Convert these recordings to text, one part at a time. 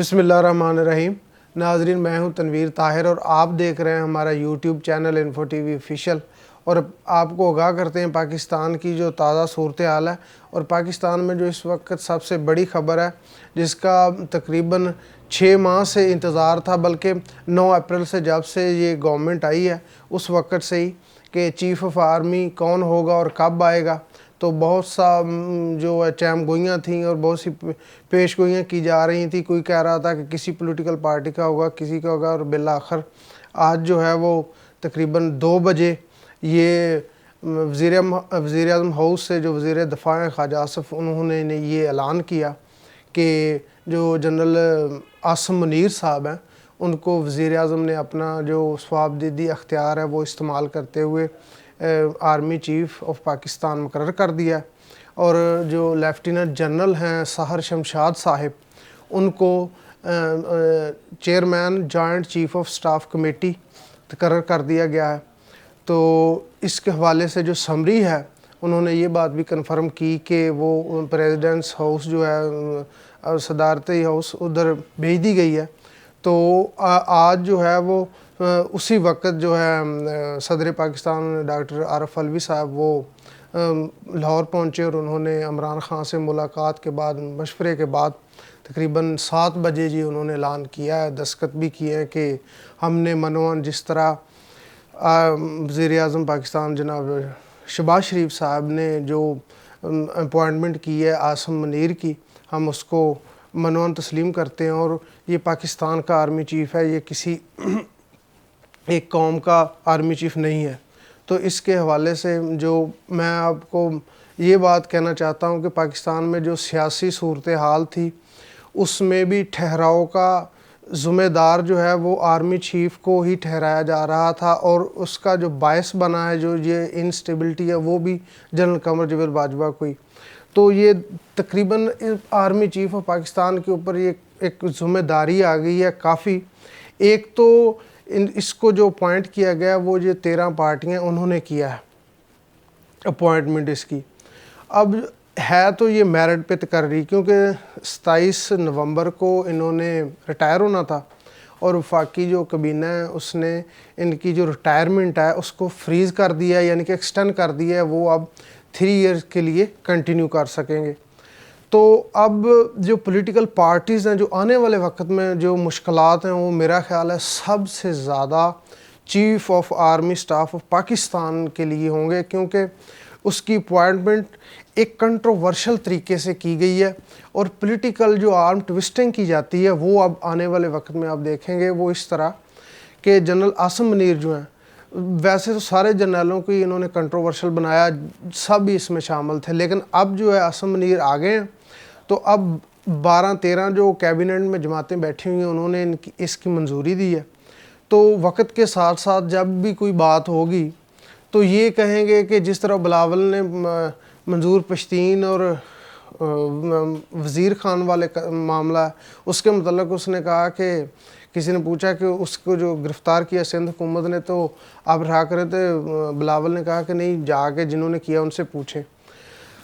بسم اللہ الرحمن الرحیم۔ ناظرین، میں ہوں تنویر طاہر اور آپ دیکھ رہے ہیں ہمارا YouTube channel info T V official, اور آپ کو آگاہ کرتے ہیں پاکستان کی جو تازہ صورتحال ہے اور پاکستان میں جو اس وقت سب سے بڑی خبر ہے جس کا تقریباً 6 ماہ سے انتظار تھا، بلکہ 9 اپریل سے جب سے یہ گورنمنٹ آئی ہے اس وقت سے ہی کہ چیف آف آرمی کون ہوگا اور کب آئے گا، تو بہت سا جو چیم گوئیاں تھیں اور بہت سی پیش گوئیاں کی جا رہی تھیں۔ کوئی کہہ رہا تھا کہ کسی پولیٹیکل پارٹی کا ہوگا، کسی کا ہوگا، اور بالآخر آج جو ہے وہ تقریباً 2 بجے یہ وزیر اعظم ہاؤس سے جو وزیر دفاع ہیں خواجہ آصف، انہوں نے یہ اعلان کیا کہ جو جنرل عاصم منیر صاحب ہیں ان کو وزیر اعظم نے اپنا جو صوابدیدی اختیار ہے وہ استعمال کرتے ہوئے آرمی چیف آف پاکستان مقرر کر دیا، اور جو لیفٹیننٹ جنرل ہیں سحر شمشاد صاحب ان کو chairman joint chief of staff committee مقرر کر دیا گیا ہے۔ تو اس کے حوالے سے جو سمری ہے انہوں نے یہ بات بھی کنفرم کی کہ وہ پریزیڈنٹس ہاؤس جو ہے صدارتی ہاؤس ادھر بھیج دی گئی ہے، تو آج جو ہے وہ اسی وقت جو ہے صدر پاکستان ڈاکٹر عارف علوی صاحب وہ لاہور پہنچے اور انہوں نے عمران خان سے ملاقات کے بعد مشورے کے بعد تقریباً 7 بجے جی انہوں نے اعلان کیا ہے، دستخط بھی کیے ہیں کہ ہم نے منوان جس طرح وزیر اعظم پاکستان جناب شہباز شریف صاحب نے جو اپوائنٹمنٹ کی ہے عاصم منیر کی، ہم اس کو منوان تسلیم کرتے ہیں، اور یہ پاکستان کا آرمی چیف ہے، یہ کسی ایک قوم کا آرمی چیف نہیں ہے۔ تو اس کے حوالے سے جو میں آپ کو یہ بات کہنا چاہتا ہوں کہ پاکستان میں جو سیاسی صورتحال تھی اس میں بھی ٹھہراؤ کا ذمہ دار جو ہے وہ آرمی چیف کو ہی ٹھہرایا جا رہا تھا، اور اس کا جو باعث بنا ہے جو یہ انسٹیبلٹی ہے وہ بھی جنرل قمر جاوید باجوہ کوئی، تو یہ تقریباً آرمی چیف آف پاکستان کے اوپر یہ ایک ذمہ داری آ گئی ہے کافی۔ ایک تو اس کو جو اپوائنٹ کیا گیا وہ یہ 13 پارٹیاں انہوں نے کیا ہے اپوائنٹمنٹ اس کی۔ اب ہے تو یہ میرٹ پہ تقرری، کیونکہ 27 نومبر کو انہوں نے ریٹائر ہونا تھا، اور وفاقی جو کابینہ ہے اس نے ان کی جو ریٹائرمنٹ ہے اس کو فریز کر دیا ہے، یعنی کہ ایکسٹینڈ کر دیا ہے، وہ اب 3 ایئرز کے لیے کنٹینیو کر سکیں گے۔ تو اب جو پولیٹیکل پارٹیز ہیں جو آنے والے وقت میں جو مشکلات ہیں وہ میرا خیال ہے سب سے زیادہ chief of army staff of Pakistan کے لیے ہوں گے، کیونکہ اس کی اپوائنٹمنٹ ایک کنٹروورشل طریقے سے کی گئی ہے، اور پولیٹیکل جو آرم ٹوسٹنگ کی جاتی ہے وہ اب آنے والے وقت میں آپ دیکھیں گے وہ اس طرح کہ جنرل عاصم منیر جو ہیں، ویسے تو سارے جنرلوں کو انہوں نے کنٹروورشل بنایا، سب ہی اس میں شامل تھے، لیکن اب جو ہے عاصم منیر آ گئے ہیں، تو اب 12-13 جو کیبنٹ میں جماعتیں بیٹھی ہوئی ہیں انہوں نے اس کی منظوری دی ہے۔ تو وقت کے ساتھ ساتھ جب بھی کوئی بات ہوگی تو یہ کہیں گے کہ جس طرح بلاول نے منظور پشتین اور وزیر خان والے معاملہ ہے اس کے متعلق اس نے کہا کہ کسی نے پوچھا کہ اس کو جو گرفتار کیا سندھ حکومت نے تو آپ رہا کرے تھے، بلاول نے کہا کہ نہیں، جا کے جنہوں نے کیا ان سے پوچھیں۔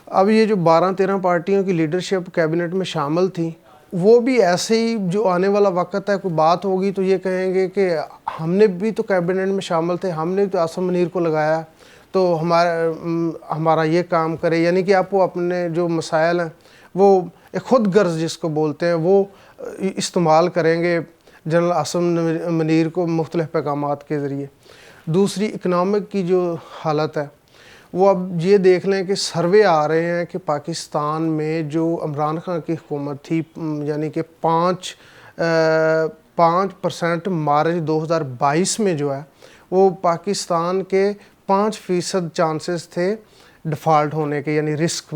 اب یہ جو 12-13 پارٹیوں کی لیڈرشپ کیبنٹ میں شامل تھی وہ بھی ایسے ہی جو آنے والا وقت ہے کوئی بات ہوگی تو یہ کہیں گے کہ ہم نے بھی تو کیبنٹ میں شامل تھے، ہم نے تو عاصم منیر کو لگایا تو ہمارا یہ کام کرے، یعنی کہ آپ وہ اپنے جو مسائل ہیں وہ ایک خود غرض جس کو بولتے ہیں وہ استعمال کریں گے جنرل عاصم منیر کو مختلف پیغامات کے ذریعے۔ دوسری اکنامک کی جو حالت ہے وہ اب یہ دیکھ لیں کہ سروے آ رہے ہیں کہ پاکستان میں جو عمران خان کی حکومت تھی، یعنی کہ 5% مارچ 2022 میں جو ہے وہ پاکستان کے 5% چانسز تھے ڈیفالٹ ہونے کے، یعنی رسک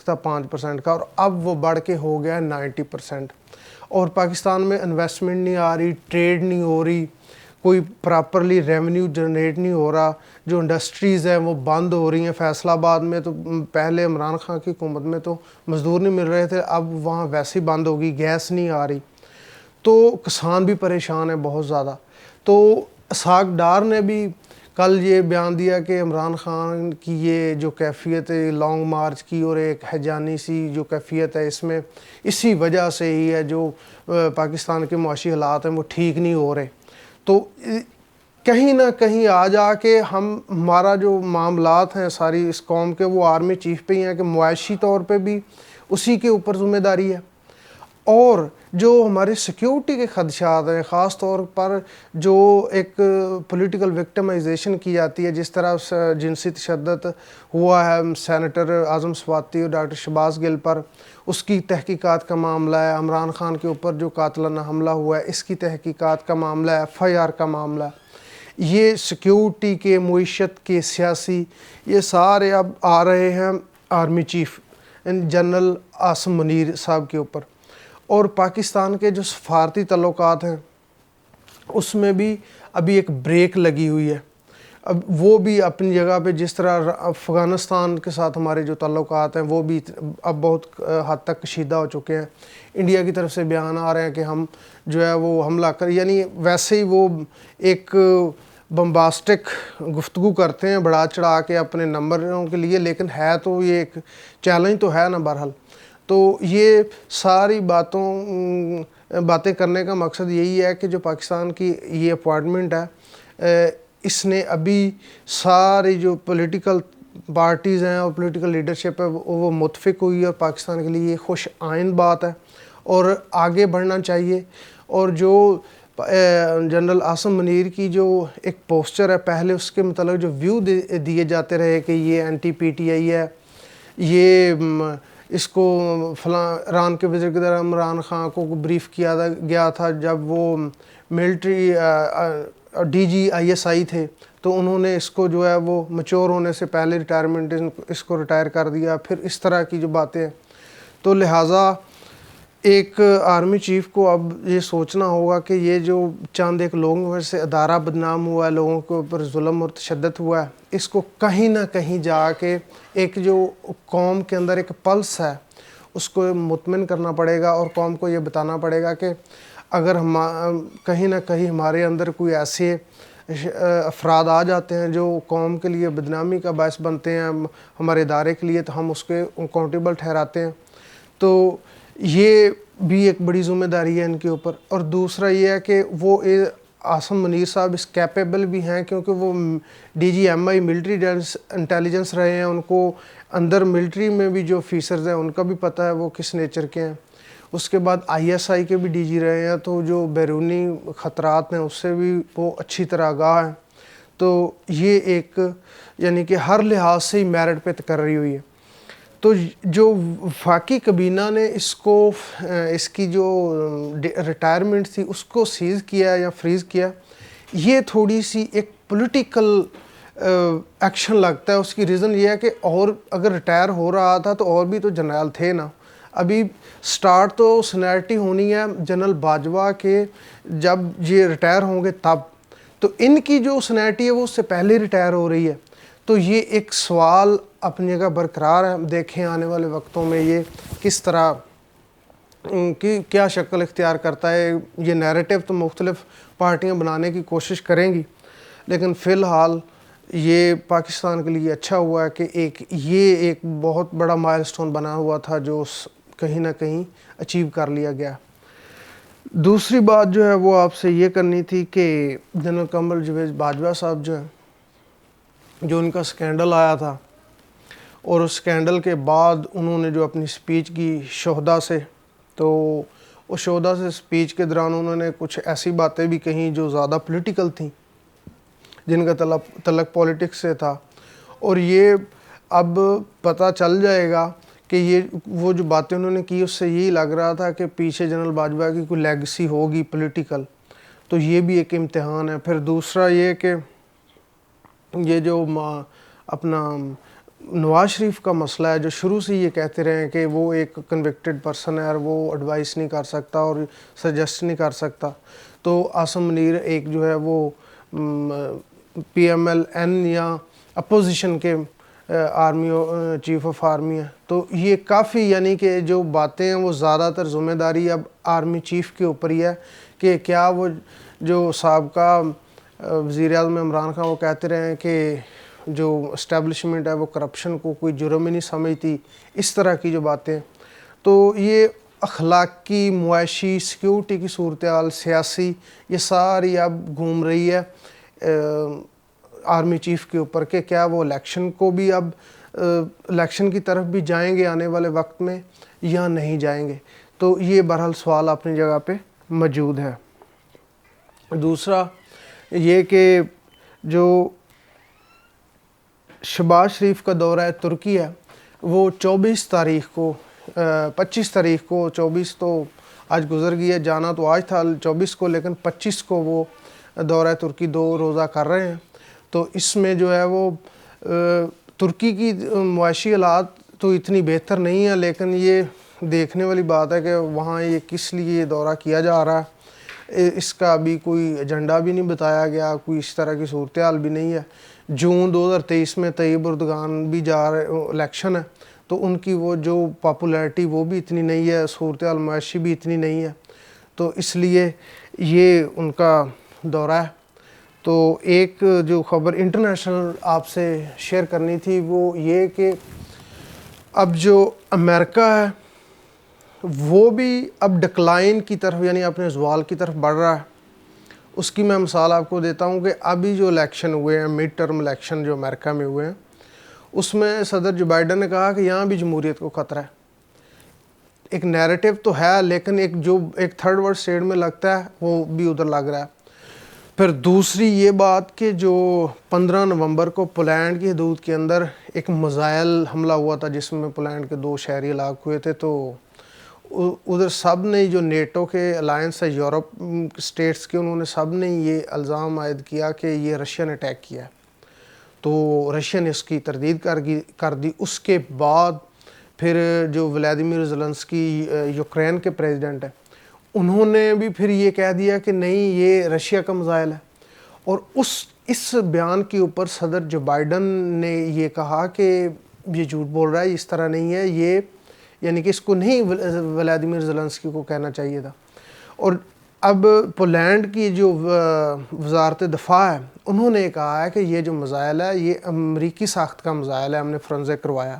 تھا 5% کا، اور اب وہ بڑھ کے ہو گیا 90%، اور پاکستان میں انویسٹمنٹ نہیں آ رہی، ٹریڈ نہیں ہو رہی، کوئی پراپرلی ریونیو جنریٹ نہیں ہو رہا، جو انڈسٹریز ہیں وہ بند ہو رہی ہیں۔ فیصل آباد میں تو پہلے عمران خان کی حکومت میں تو مزدور نہیں مل رہے تھے، اب وہاں ویسے ہی بند ہوگی، گیس نہیں آ رہی، تو کسان بھی پریشان ہیں بہت زیادہ۔ تو اسحاق ڈار نے بھی کل یہ بیان دیا کہ عمران خان کی یہ جو کیفیت ہے لانگ مارچ کی اور ایک ہیجانی سی جو کیفیت ہے اس میں اسی وجہ سے ہی ہے جو پاکستان کے معاشی حالات ہیں وہ ٹھیک نہیں ہو رہے. تو کہیں نہ کہیں آ جا کے ہمارا جو معاملات ہیں ساری اس قوم کے وہ آرمی چیف پہ ہی ہیں کہ معاشی طور پہ بھی اسی کے اوپر ذمہ داری ہے. اور جو ہمارے سیکیورٹی کے خدشات ہیں خاص طور پر جو ایک پولیٹیکل وکٹمائزیشن کی جاتی ہے جس طرح جنسی تشدد ہوا ہے سینیٹر اعظم سواتی اور ڈاکٹر شہباز گل پر، اس کی تحقیقات کا معاملہ ہے. عمران خان کے اوپر جو قاتلانہ حملہ ہوا ہے اس کی تحقیقات کا معاملہ ہے. FIR کا معاملہ ہے. یہ سیکیورٹی کے، معیشت کے، سیاسی، یہ سارے اب آ رہے ہیں army chief general Asim Munir صاحب کے اوپر. اور پاکستان کے جو سفارتی تعلقات ہیں اس میں بھی ابھی ایک بریک لگی ہوئی ہے. اب وہ بھی اپنی جگہ پہ جس طرح افغانستان کے ساتھ ہمارے جو تعلقات ہیں وہ بھی اب بہت حد تک کشیدہ ہو چکے ہیں. انڈیا کی طرف سے بیان آ رہے ہیں کہ ہم جو ہے وہ حملہ یعنی ویسے ہی وہ ایک بمباسٹک گفتگو کرتے ہیں بڑھا چڑھا کے اپنے نمبروں کے لیے، لیکن ہے تو یہ ایک چیلنج تو ہے نا بہرحال. تو یہ ساری باتیں کرنے کا مقصد یہی ہے کہ جو پاکستان کی یہ اپوائنٹمنٹ ہے اس نے ابھی ساری جو پولیٹیکل پارٹیز ہیں اور پولیٹیکل لیڈرشپ ہے وہ متفق ہوئی ہے اور پاکستان کے لیے یہ خوش آئند بات ہے اور آگے بڑھنا چاہیے. اور جو جنرل عاصم منیر کی جو ایک پوسچر ہے پہلے اس کے متعلق جو ویو دیے جاتے رہے کہ یہ اینٹی PTI ہے، یہ اس کو فلاں ایران کے وزیر کے در عمران خان کو بریف کیا گیا تھا جب وہ ملٹری DG ISI تھے تو انہوں نے اس کو جو ہے وہ میچور ہونے سے پہلے ریٹائرمنٹ اس کو ریٹائر کر دیا. پھر اس طرح کی جو باتیں ہیں تو لہٰذا ایک آرمی چیف کو اب یہ سوچنا ہوگا کہ یہ جو چند ایک لوگوں کی وجہ سے ادارہ بدنام ہوا ہے، لوگوں کے اوپر ظلم اور تشدد ہوا ہے، اس کو کہیں نہ کہیں جا کے ایک جو قوم کے اندر ایک پلس ہے اس کو مطمئن کرنا پڑے گا اور قوم کو یہ بتانا پڑے گا کہ اگر کہیں نہ کہیں ہمارے اندر کوئی ایسے افراد آ جاتے ہیں جو قوم کے لیے بدنامی کا باعث بنتے ہیں ہمارے ادارے کے لیے تو ہم اس کے اکاؤنٹیبل ٹھہراتے ہیں. تو یہ بھی ایک بڑی ذمہ داری ہے ان کے اوپر. اور دوسرا یہ ہے کہ وہ عاصم منیر صاحب اس کیپیبل بھی ہیں کیونکہ وہ DG MI ملٹری انٹیلیجنس رہے ہیں، ان کو اندر ملٹری میں بھی جو آفیسرز ہیں ان کا بھی پتہ ہے وہ کس نیچر کے ہیں. اس کے بعد ISI کے بھی DG رہے ہیں تو جو بیرونی خطرات ہیں اس سے بھی وہ اچھی طرح آگاہ ہیں. تو یہ ایک یعنی کہ ہر لحاظ سے ہی میرٹ پہ تقرری ہوئی ہے. تو جو وفاقی کابینہ نے اس کی جو ریٹائرمنٹ تھی اس کو سیز کیا یا فریز کیا، یہ تھوڑی سی ایک پولیٹیکل ایکشن لگتا ہے. اس کی ریزن یہ ہے کہ اور اگر ریٹائر ہو رہا تھا تو اور بھی تو جنرل تھے نا. ابھی سٹارٹ تو سینیرٹی ہونی ہے جنرل باجوہ کے جب یہ ریٹائر ہوں گے تب، تو ان کی جو سینیرٹی ہے وہ اس سے پہلے ریٹائر ہو رہی ہے. تو یہ ایک سوال اپنی جگہ برقرار ہے. دیکھیں آنے والے وقتوں میں یہ کس طرح کی کیا شکل اختیار کرتا ہے. یہ نیریٹو تو مختلف پارٹیاں بنانے کی کوشش کریں گی، لیکن فی الحال یہ پاکستان کے لیے اچھا ہوا ہے کہ یہ ایک بہت بڑا مائل سٹون بنا ہوا تھا جو کہیں نہ کہیں اچیو کر لیا گیا. دوسری بات جو ہے وہ آپ سے یہ کرنی تھی کہ جنرل قمر جاوید باجوہ صاحب جو ان کا سکینڈل آیا تھا اور اس سکینڈل کے بعد انہوں نے جو اپنی سپیچ کی شہداء سے، تو اس شہداء سے سپیچ کے دوران انہوں نے کچھ ایسی باتیں بھی کہیں جو زیادہ پولیٹیکل تھیں، جن کا تعلق پولیٹکس سے تھا. اور یہ اب پتہ چل جائے گا کہ یہ وہ جو باتیں انہوں نے کی اس سے یہی لگ رہا تھا کہ پیچھے جنرل باجوہ کی کوئی لیگسی ہوگی پولیٹیکل. تو یہ بھی ایک امتحان ہے. پھر دوسرا یہ کہ یہ جو اپنا نواز شریف کا مسئلہ ہے، جو شروع سے یہ کہتے رہے ہیں کہ وہ ایک کنوکٹڈ پرسن ہے اور وہ ایڈوائس نہیں کر سکتا اور سجیسٹ نہیں کر سکتا. تو عاصم منیر ایک جو ہے وہ PMLN یا اپوزیشن کے آرمی چیف آف آرمی ہے. تو یہ کافی یعنی کہ جو باتیں ہیں وہ زیادہ تر ذمہ داری اب آرمی چیف کے اوپر ہی ہے کہ کیا وہ جو سابقہ وزیر اعظم عمران خان وہ کہتے رہے ہیں کہ جو اسٹیبلشمنٹ ہے وہ کرپشن کو کوئی جرم ہی نہیں سمجھتی، اس طرح کی جو باتیں، تو یہ اخلاقی، معاشی، سیکیورٹی کی صورتحال، سیاسی، یہ ساری اب گھوم رہی ہے آرمی چیف کے اوپر کہ کیا وہ الیکشن کو بھی اب الیکشن کی طرف بھی جائیں گے آنے والے وقت میں یا نہیں جائیں گے. تو یہ بہرحال سوال اپنی جگہ پہ موجود ہے. دوسرا یہ کہ جو شہباز شریف کا دورہ ترکی ہے وہ 24 تاریخ کو 25 تاریخ کو، 24 تو آج گزر گئی ہے، جانا تو آج تھا 24 کو، لیکن 25 کو وہ دورہ ترکی 2 روزہ کر رہے ہیں. تو اس میں جو ہے وہ ترکی کی معاشی حالات تو اتنی بہتر نہیں ہے، لیکن یہ دیکھنے والی بات ہے کہ وہاں یہ کس لیے یہ دورہ کیا جا رہا ہے، اس کا ابھی کوئی ایجنڈا بھی نہیں بتایا گیا، کوئی اس طرح کی صورتحال بھی نہیں ہے. جون 2023 میں طیب اردگان بھی جا رہے الیکشن ہے، تو ان کی وہ جو پاپولیرٹی وہ بھی اتنی نہیں ہے، صورتحال معاشی بھی اتنی نہیں ہے، تو اس لیے یہ ان کا دورہ ہے. تو ایک جو خبر انٹرنیشنل آپ سے شیئر کرنی تھی وہ یہ کہ اب جو امریکہ ہے وہ بھی اب ڈکلائن کی طرف، یعنی اپنے زوال کی طرف بڑھ رہا ہے. اس کی میں مثال آپ کو دیتا ہوں کہ ابھی جو الیکشن ہوئے ہیں، مڈ ٹرم الیکشن جو امریکہ میں ہوئے ہیں، اس میں صدر جو بائیڈن نے کہا کہ یہاں بھی جمہوریت کو خطرہ ہے. ایک نیریٹو تو ہے، لیکن ایک تھرڈ ورلڈ اسٹیٹ میں لگتا ہے وہ بھی ادھر لگ رہا ہے. پھر دوسری یہ بات کہ جو 15 نومبر کو پولینڈ کی حدود کے اندر ایک میزائل حملہ ہوا تھا جس میں پولینڈ کے 2 شہری ہلاک ہوئے تھے، تو ادھر سب نے جو نیٹو کے الائنس ہے یورپ اسٹیٹس کے، انہوں نے سب نے یہ الزام عائد کیا کہ یہ رشیا نے اٹیک کیا ہے. تو رشیا نے اس کی تردید کر دی. اس کے بعد پھر جو ولادیمیر زیلنسکی یوکرین کے پریزیڈنٹ ہیں، انہوں نے بھی پھر یہ کہہ دیا کہ نہیں یہ رشیا کا میزائل ہے. اور اس بیان کے اوپر صدر جو بائیڈن نے یہ کہا کہ یہ جھوٹ بول رہا ہے، اس طرح نہیں ہے، یہ یعنی کہ اس کو نہیں ولادیمیر زیلنسکی کو کہنا چاہیے تھا. اور اب پولینڈ کی جو وزارت دفاع ہے انہوں نے کہا ہے کہ یہ جو میزائل ہے یہ امریکی ساخت کا میزائل ہے، ہم نے فرنزے کروایا.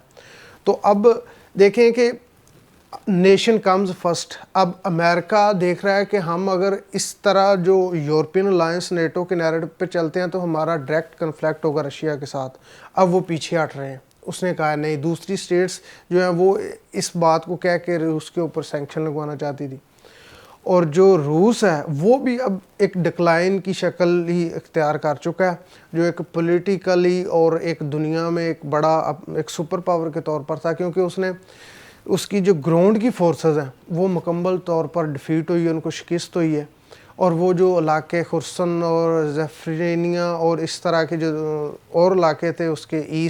تو اب دیکھیں کہ نیشن کمز فرسٹ. اب امریکہ دیکھ رہا ہے کہ ہم اگر اس طرح جو یورپین الائنس نیٹو کے نیریٹو پہ چلتے ہیں تو ہمارا ڈائریکٹ کنفلکٹ ہوگا رشیا کے ساتھ. اب وہ پیچھے ہٹ رہے ہیں. اس نے کہا نہیں، دوسری سٹیٹس جو ہیں وہ اس بات کو کہہ کے روس کے اوپر سینکشن لگوانا چاہتی تھی. اور جو روس ہے وہ بھی اب ایک ڈکلائن کی شکل ہی اختیار کر چکا ہے، جو ایک پولیٹیکلی اور ایک دنیا میں ایک بڑا ایک سپر پاور کے طور پر تھا، کیونکہ اس کی جو گراؤنڈ کی فورسز ہیں وہ مکمل طور پر ڈیفیٹ ہوئی ہے، ان کو شکست ہوئی ہے. اور وہ جو علاقے خرسن اور زیفرینیا اور اس طرح کے جو اور علاقے تھے اس کے ایسٹ